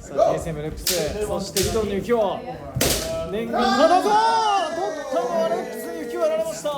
さあ Tsm レックス、そしてリトルの雪を念願ただぞー、取ったのはレックスに雪をやられました。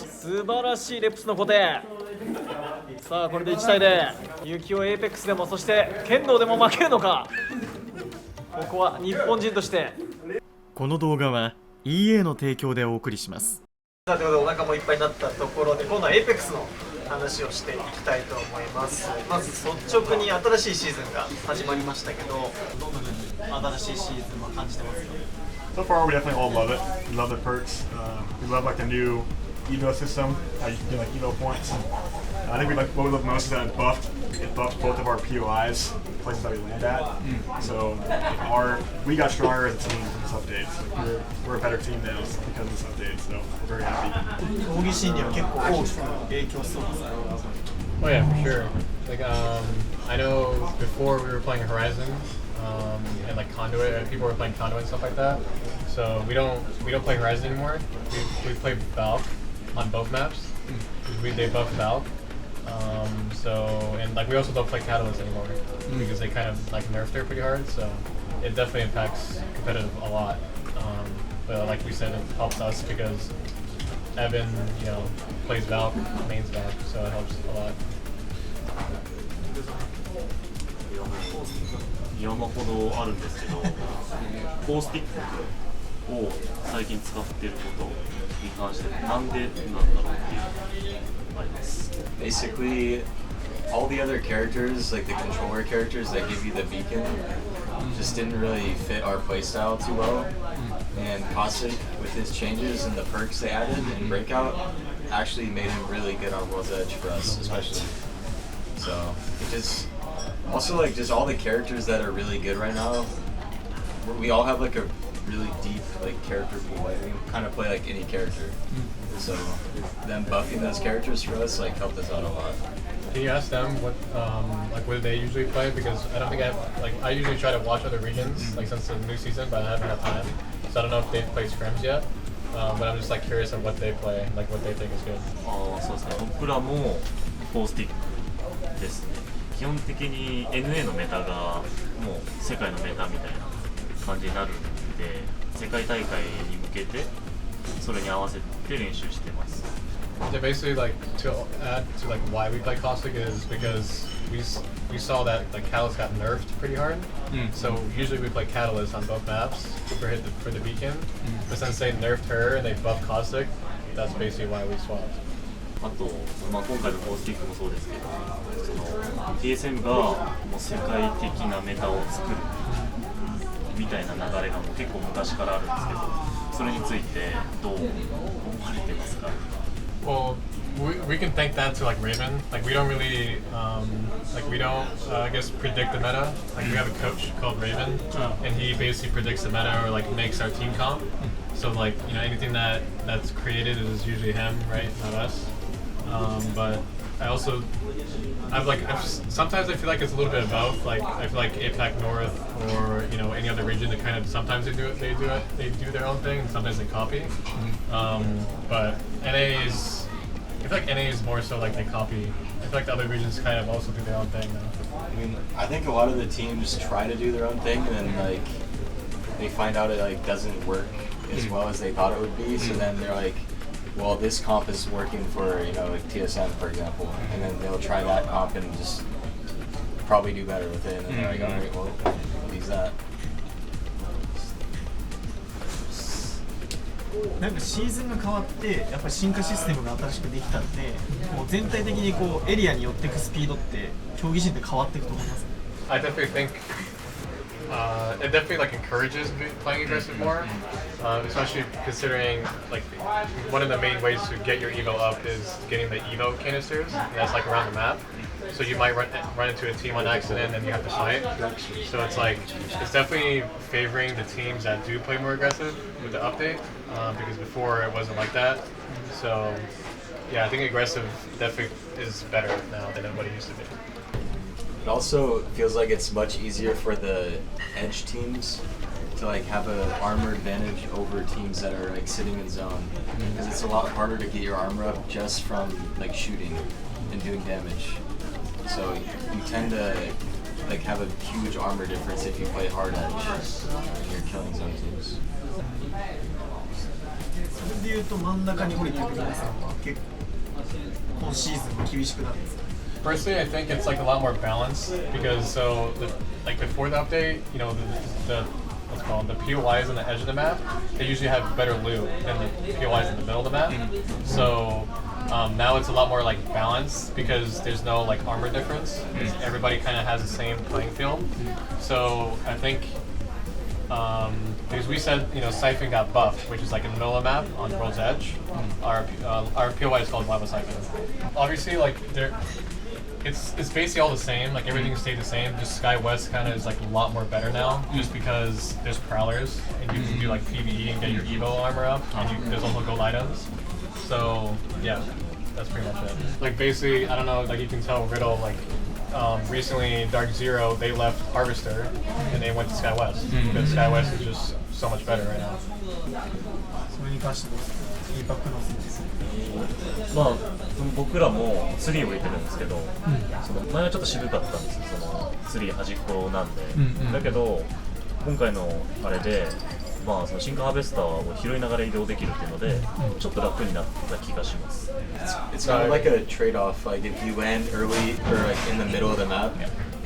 素晴らしいレップスの固定。さあこれで1対0、雪をエイペックスでもそして剣道でも負けるのか。ここは日本人として。この動画は EA の提供でお送りします。さあということでお腹もいっぱいになったところで、今度はエイペックスの話をしていきたいと思います。まず率直に新しいシーズンが始まりましたけど、どんな風に新しいシーズンは感じてますか？ So far, we definitely all love it. We love the perks. We love like the new evo system, how you can get like evo points. I think what we love most is that it buffed both of our POIs, places that we land at. So we got stronger as a team from this update. So we're a better team now because of this update. So we're very happy. 競技シーンには結構大きく影響しそうですね。Oh yeah, for sure. Like I know before we were playing Horizon and like Conduit, people were playing Conduit and stuff like that. So we don't play Horizon anymore. We play Valk on both maps. They buff Valk. And like we also don't play Catalyst anymore because they kind of like nerfed her pretty hard. So it definitely impacts competitive a lot. But like we said, it helps us because Evan, plays Valk, mains Valk, so it helps a lot. 山ほどあるんですけど、コースティックを最近使っていることに関してなんでなんだろうっていうのがあります。Basically, all the other characters, like the controller characters that give you the beacon, just didn't really fit our playstyle too well. And Caustic, with his changes and the perks they added in Breakout, actually made him really good on World's Edge for us, especially. So it just also like just all the characters that are really good right now. We all have like a really deep like character pool. Like we kind of play like any character. So them buffing those characters for us like helped us out a lot. Can you ask them what what they usually play? Because I don't think I usually try to watch other regions like since the new season, but I haven't had time. So I don't know if they've played scrims yet. But I'm just like curious of what they play, like what they think is good. そうですね。僕らもコースティックですね。基本的に NA のメタがもう世界のメタみたいな感じになるんで、世界大会に向けてそれに合わせて練習してます。Yeah, basically, like to add to like why we play Caustic is because we saw that like Catalyst got nerfed pretty hard. So usually we play Catalyst on both maps for the beacon. But since they nerfed her and they buffed Caustic, that's basically why we swapped. あと、今回のコースティックもそうですけど、TSM がもう世界的なメタを作るみたいな流れがもう結構昔からあるんですけど、それについてどう思われてますか？ Well, we can thank that to like Raven. Like we don't really I guess predict the meta. Like we have a coach called Raven, and he basically predicts the meta or like makes our team comp. So like anything that's created is usually him, right? Not us. But sometimes I feel like it's a little bit of both. Like I feel like APAC North or any other region, sometimes they do their own thing, and sometimes they copy. But I feel like NA is more so like they copy. I feel like the other regions kind of also do their own thing now. I mean, I think a lot of the teams try to do their own thing, and then like they find out it like doesn't work as well as they thought it would be. So then they're like, well, this comp is working for like TSM, for example, and then they'll try that comp and just probably do better with it. And then they're like, all right, well, we'll use that. なんかシーズンが変わってやっぱり進化システムが新しくできたんで、もう全体的にこうエリアに寄っていくスピードって競技陣って変わっていくと思います。I definitely think it definitely like encourages playing aggressive more, especially considering like one of the main ways to get your evo up is getting the evo canisters, and that's like around the map. So you might run into a team on accident and you have to fight. So it's definitely favoring the teams that do play more aggressive with the update, because before it wasn't like that. So yeah, I think aggressive definitely is better now than what it used to be. It also feels like it's much easier for the edge teams to like have an armor advantage over teams that are like sitting in zone, because it's a lot harder to get your armor up just from like shooting and doing damage. So you tend to like have a huge armor difference if you play hard edge when you're killing zone teams. それでいうと真ん中に降りてる皆さんは結構今シーズン厳しくなるんですか？ Personally, I think it's like a lot more balanced because like before the update, you know, the what's called the POIs on the edge of the map, they usually have better loot than the POIs in the middle of the map. So now it's a lot more like balanced because there's no like armor difference. Everybody kind of has the same playing field. So I think because we said, you know, Siphon got buffed, which is like in the middle of the map on World's Edge. Our POI is called Lava Siphon. Obviously, like it's basically all the same. Like everything stayed the same. Just Sky West kind of is like a lot more better now, just because there's prowlers and you can do like PvE and get your Evo armor up, and there's also gold items. So yeah, that's pretty much it. Like basically, I don't know. Like you can tell Riddle like. Recently, Dark Zero, they left Harvester and they went to Sky West because Sky West is just so much better right now. それに関してもフィードバックのせいです。まあ僕らも3を入れてるんですけど、その前はちょっと渋かったんですよ、その3端っこなんで、だけど今回のあれで、まあそのシンクハーベスターを拾いながら移動できるっていうので、ちょっと楽になった気がします。It's kind of like a trade-off. Like if you land early or like in the middle of the map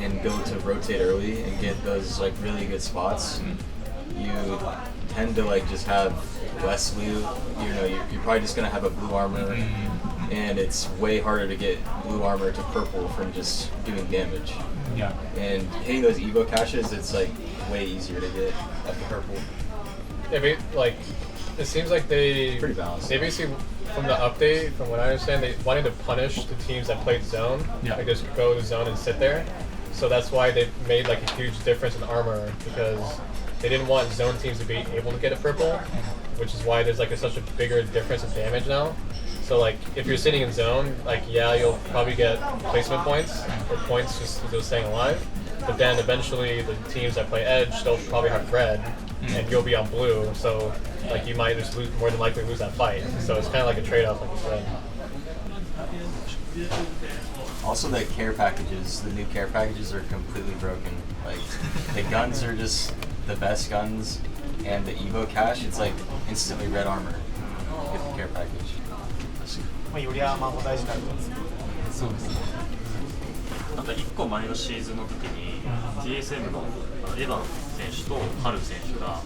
and go to rotate early and get those like really good spots, you tend to like just have less loot. You know, you're probably just gonna have a blue armor, and it's way harder to get blue armor to purple from just doing damage. Yeah. And hitting those Evo caches, it's like way easier to get at the purple. Yeah, like it seems like they Pretty balanced. They basically from the update, from what I understand, they wanted to punish the teams that played zone. Yeah. Like just go to zone and sit there. So that's why they made like a huge difference in armor because they didn't want zone teams to be able to get a purple, which is why there's like such a bigger difference in damage now. So like if you're sitting in zone, like yeah, you'll probably get placement points or points just staying alive. But then eventually the teams that play edge, they'll probably have red, and you'll be on blue. So like you might just more than likely lose that fight. So it's kind of like a trade-off, like you said. Also, the care packages, the new care packages are completely broken. Like the guns are just the best guns, and the Evo cache, it's like instantly red armor with the care package. まあよりアーマーも大事になると思うんですけど。そうですね。なんか1個前のシーズンの時に Tsm のエヴァン選手とハル選手が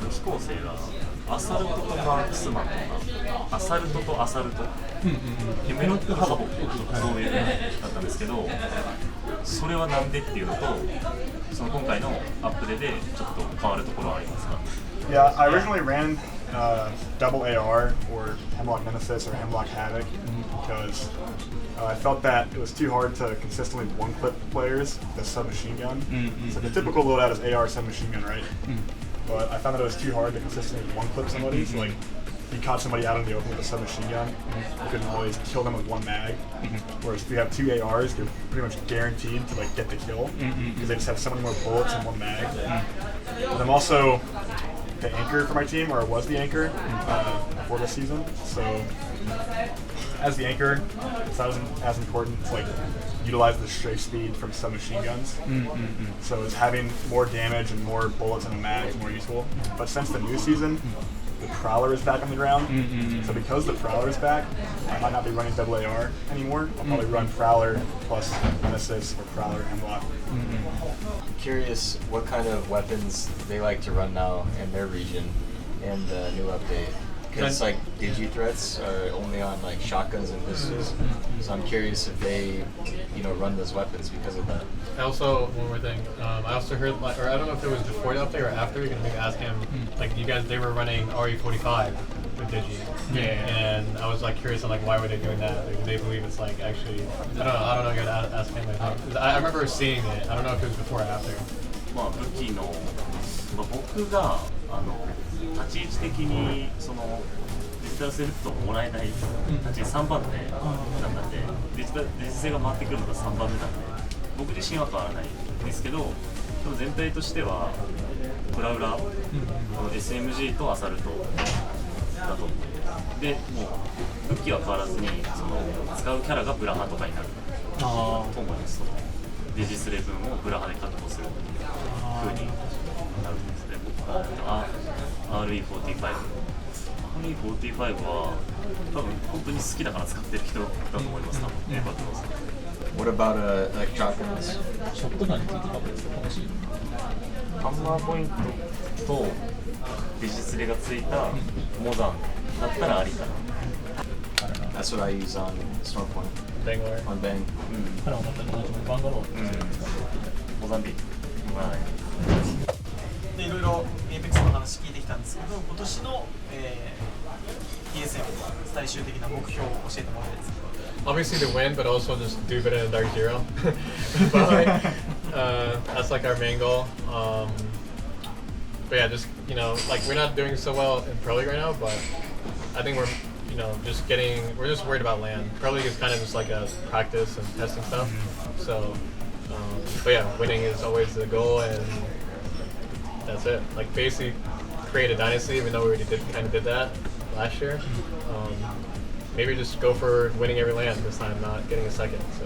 武器構成がアサルトとマークスマンとかアサルトとアサルトヘメロックハボックそういうのだったんですけど、それはなんでっていうのとその今回のアップデでちょっと変わるところはありますか？ Yeah, I originally ran double AR or Hemlock Nemesis or Hemlock Havoc because I felt that it was too hard to consistently one-clip players with a submachine gun. So the typical loadout is AR submachine gun, right? But I found that it was too hard to consistently one-clip somebody. So like, if you caught somebody out in the open with a submachine gun, you couldn't always kill them with one mag. Whereas if you have two ARs, you're pretty much guaranteed to like get the kill because they just have so many more bullets in one mag. And I'm also the anchor for my team, or was the anchor before this season. So as the anchor, it's not as important to like utilize the strafe speed from submachine guns. So it's having more damage and more bullets in a mag is more useful. But since the new season, the Prowler is back on the ground. So because the Prowler is back, I might not be running double AR anymore. I'll probably run Prowler plus Nemesis or Prowler Hemlock. I'm curious what kind of weapons they like to run now in their region in the new update. Because like digi threats are only on like shotguns and pistols, so I'm curious if they, you know, run those weapons because of that. I also, one more thing, I also heard, like, or I don't know if it was before the update or after, you're gonna maybe ask him, like you guys, they were running RE45 with Digi. And I was like curious on like why were they doing that? Like, do they believe it's like actually, I don't know, you gotta ask him. Like, I remember seeing it, I don't know if it was before or after. まあ武器の、まあ、僕が立ち位置的にそのデジタルセレクトをもらえない立ち位置3番手だったんで、デジ性が回ってくるのが3番目なんで、僕自身は変わらないんですけど、でも全体としてはプラウラ、SMG とアサルトだと思う。で、もう武器は変わらずにその使うキャラがブラハとかになると思います。デジスレ分をグラハで確保するっていう風になるんですね。RE45 は多分本当に好きだから使ってる人だと思います。多分エヴァクロス。What about like shotguns? ショットガンについてかもですよ、楽しい。ハンマーポイントとデジスレがついたモザンだったらありかな。That's what I use on Storm Point. Bangware. On Bang. 彼は思ったらバンガローモザンビーク。まあでいろいろ APEX の話聞いてきたんですけど、今年の、TSM 最終的な目標を教えてもらいたいです。Obviously to win, but also just do better than Dark Zero. But like, that's like our main goal. But yeah, just like we're not doing so well in Pro League right now, but I think we're just worried about LAN. Pro League is kind of just like a practice and testing stuff. So, but yeah, winning is always the goal, and that's it. Like basically create a dynasty, even though we already did that last year. Maybe just go for winning every LAN this time, not getting a second. So,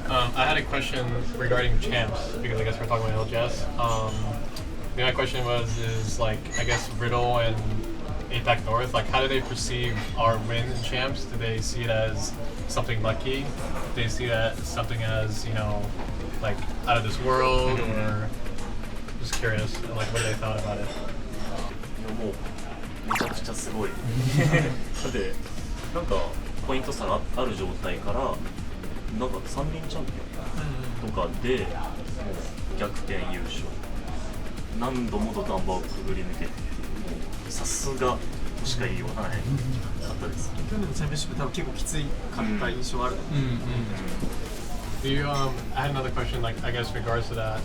I had a question regarding champs because I guess we're talking about LGS. My question is like I guess Riddle and APAC North, like how do they perceive our win in champs? Do they see it as something lucky? Do they see that as something as like out of this world, or just curious and like what they thought about it? もうめちゃくちゃすごい。だってなんかポイント差がある状態からなんか3人チャンピオンとかでもう逆転優勝。何度も土壇場をくぐり抜けてさすがとしか言いようがないかったです。去年のチャンピオンシップ多分結構きついかった印象がある。Do you I had another question, like I guess regards to that.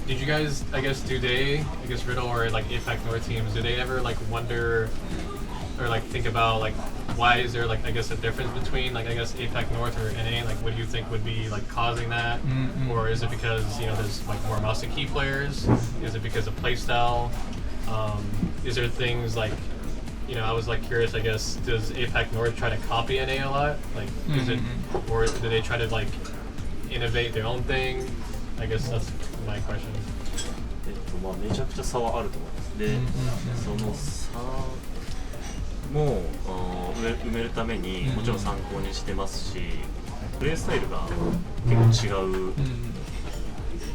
Did you guys, I guess, Riddle or like APAC North teams, do they ever like wonder or like think about like why is there like I guess a difference between like I guess APAC North or NA? Like what do you think would be like causing that? Or is it because there's like more Master Key players? Is it because of playstyle? Is there things like I was like curious, I guess, does APAC North try to copy NA a lot? Like is it, or do they try to like innovate their own thing? I guess that's my question. まあめちゃくちゃ差はあると思います。で、その差も埋めるためにもちろん参考にしてますし、プレースタイルが結構違う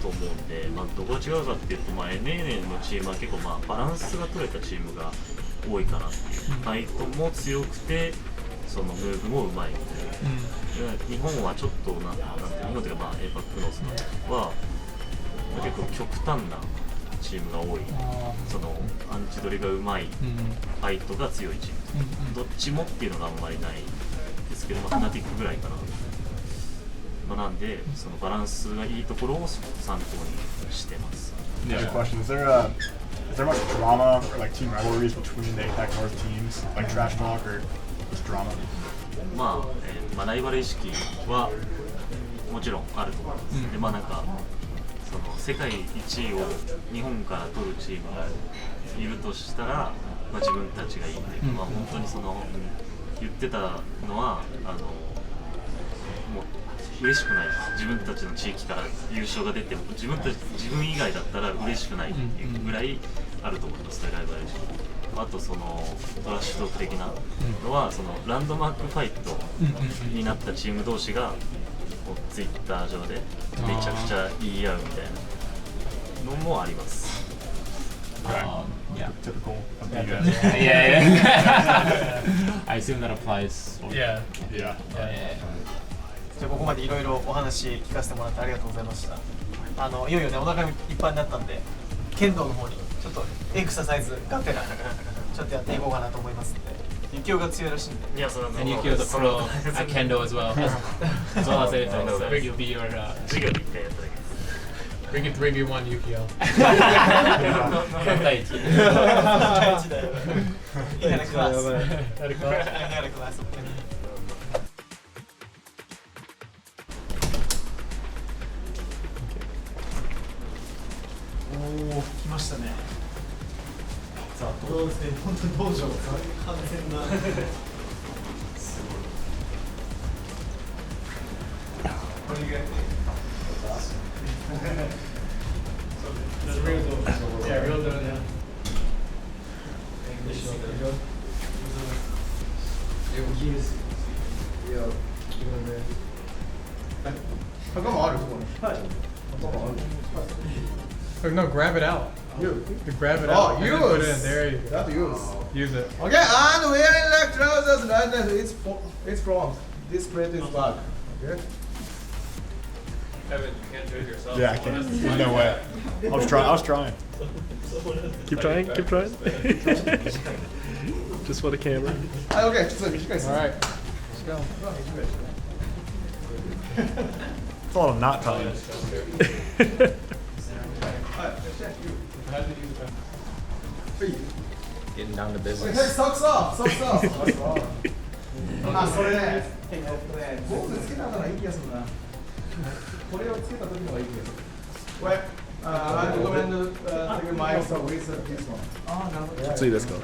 と思うんで、まあどこが違うかっていうと、NA のチームは結構バランスが取れたチームが多いかなっていう。ファイトも強くて、そのムーブもうまいみたいな。日本はちょっと日本というかAPACノースは結構極端なチームが多い、そのアンチドリがうまい、ファイトが強いチーム、どっちもっていうのがあんまりないですけど、ファナティックぐらいかな、なんでそのバランスがいいところを参考にしてます。Good question. Is there much drama or like team rivalries between the APAC North teams, like trash talk or just drama? ライバル意識はもちろんあると思います。でなんかその世界1位を日本から取るチームがいるとしたら、自分たちがいいっていうか、本当にその言ってたのはもう嬉しくない、自分たちの地域から優勝が出ても自分以外だったら嬉しくないっていうぐらいあると思います。ライバル意識。あとそのトラッシュトーク的なのはそのランドマークファイトになったチーム同士がツイッター上でめちゃくちゃ言い合うみたいなのもあります。Typical of you guys. I assume that applies. Yeah. じゃあここまでいろいろお話聞かせてもらってありがとうございました。いよいよねお腹いっぱいになったんで剣道の方にちょっとエクササイズがてらちょっとやっていこうかなと思いますので、ユキオが強いらしいんで。いやそれは And Yukio is a pro at kendo as well. As well as it, you'll be your 授業で一回やっただけです。We can 3v1 Yukio. 第一。第一だよ。いただきます。いただきます。おお、来ましたね。さあ、どうですね、本当に道場、完全な。すごい。No, grab it out. You grab it out. And then put it in. There you go. That use. Use it. Okay, and wearing like trousers, it's front. This plate is back. Okay. Evan, you can't do it yourself. Yeah, I can't. There's no way. I was trying. Keep trying, keep trying. Just for the camera. Okay, just let me guys. All right. Let's go. It's a lot of knot tying. Getting down to Hey, business. socks off, socks off. あ、それね。ゴムつけたからいい気がするな。これをつけた時の方がいい気がする。Wait, I recommend take my with this one. あ、なるほど。きついですか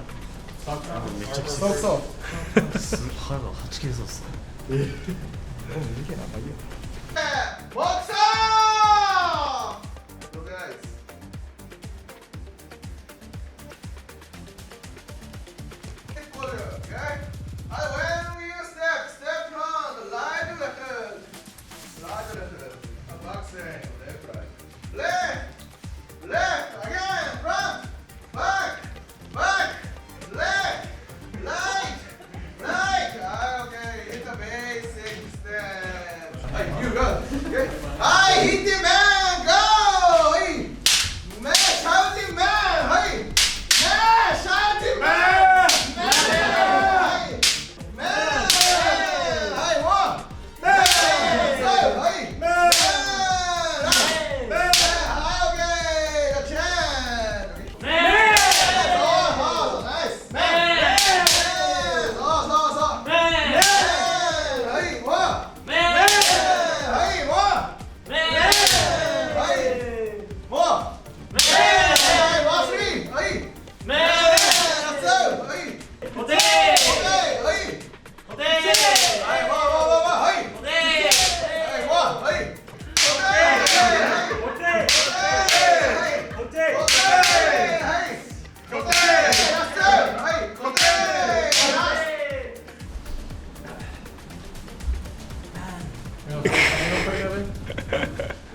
？Socks off. 歯がはち切れそうっすね。ボクサー。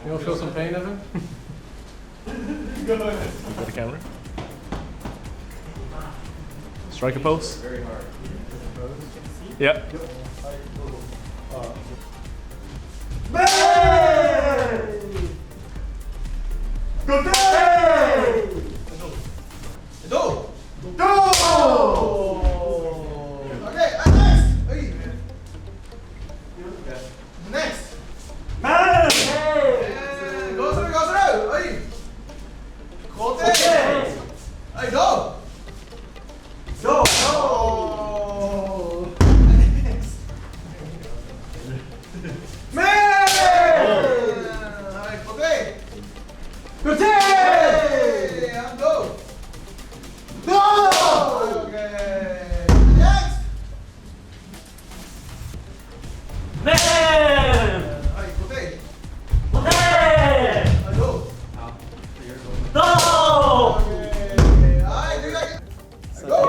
You don't feel some pain, Evan? For the camera. Striker pose. Very hard. Yep.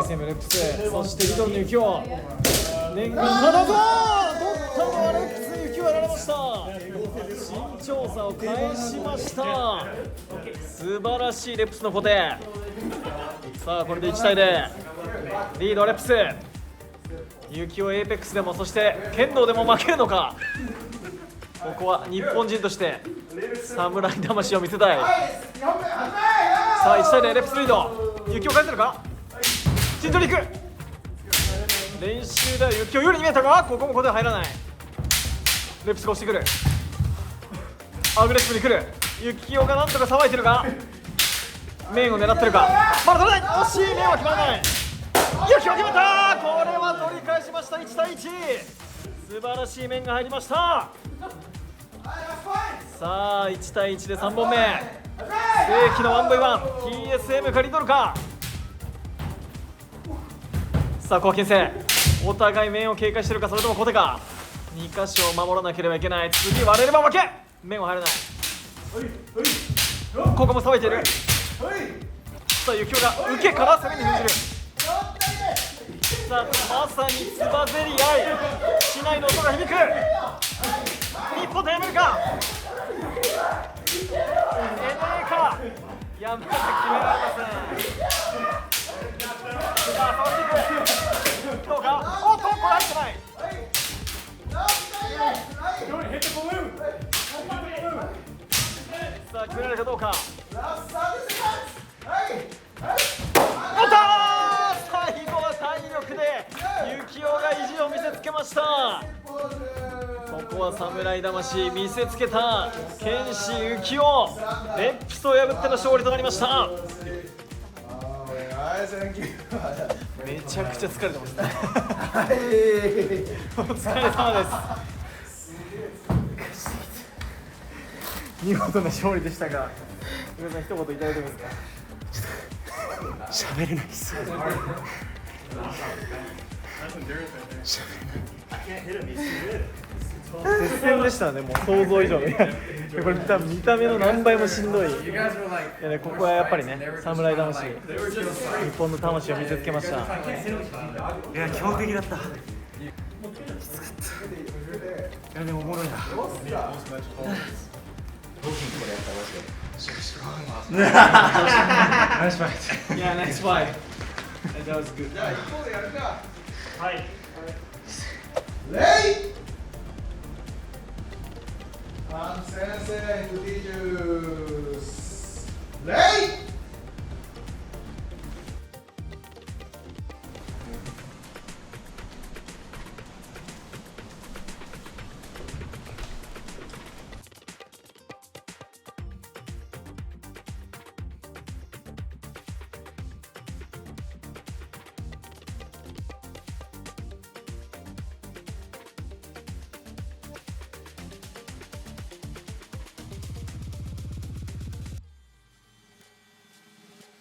Tsmレックス、そしてリトルの雪を念願かなぞ取ったのはレックス雪をやられました。身長差を返しました。素晴らしいレップスの小手。さあこれで1対0、リードレップス。雪をエーペックスでも、そして剣道でも負けるのか。ここは日本人として侍魂を見せたい。さあ1対0、レップスリード。雪を返せるか。陣取り行く。練習では雪を有利に見えたが、ここもここでは入らない。レップスが押してくる。アグレッシブに来る。雪をがなんとかさばいてるが、面を狙ってるか。まだ取れない。惜しい。面は決まらない。雪を決めた。これは取り返しました。1対1。素晴らしい面が入りました。さあ1対1で3本目。世紀の 1v1 TSM かリトルか。さあ小金星、お互い面を警戒してるか、それとも小手か。2箇所を守らなければいけない。次割れれば負け。面は入らない。ここもさばいている。さあユキオが受けから攻めに封じる。さあまさにつばぜり合い、市内の音が響く。一歩手やめるか。NA か。いやまだ決められません。さあ触っていく。どうか。おっとこれ入ってない。さあ決められるかどうか。おっと最後は体力でユキオが意地を見せつけました。ここは侍魂見せつけた剣士ユキオ、レップスを破っての勝利となりました。めちゃくちゃ疲れてますね。お疲れ様です。見事な勝利でしたが、皆さん一言いただいてもいいですか。喋れないっす。接戦でしたね、もう想像以上の。いやこれ多分見た目の何倍もしんどい。いやね、ここはやっぱりね、侍魂、日本の魂を見せつけました。いや強敵だった。きつかった。いやでもおもろいな。Nice fight. Yeah, nice fight. That was good. じゃあ一方でやるか。はい。レイ。先生、ティーチュース。レイ。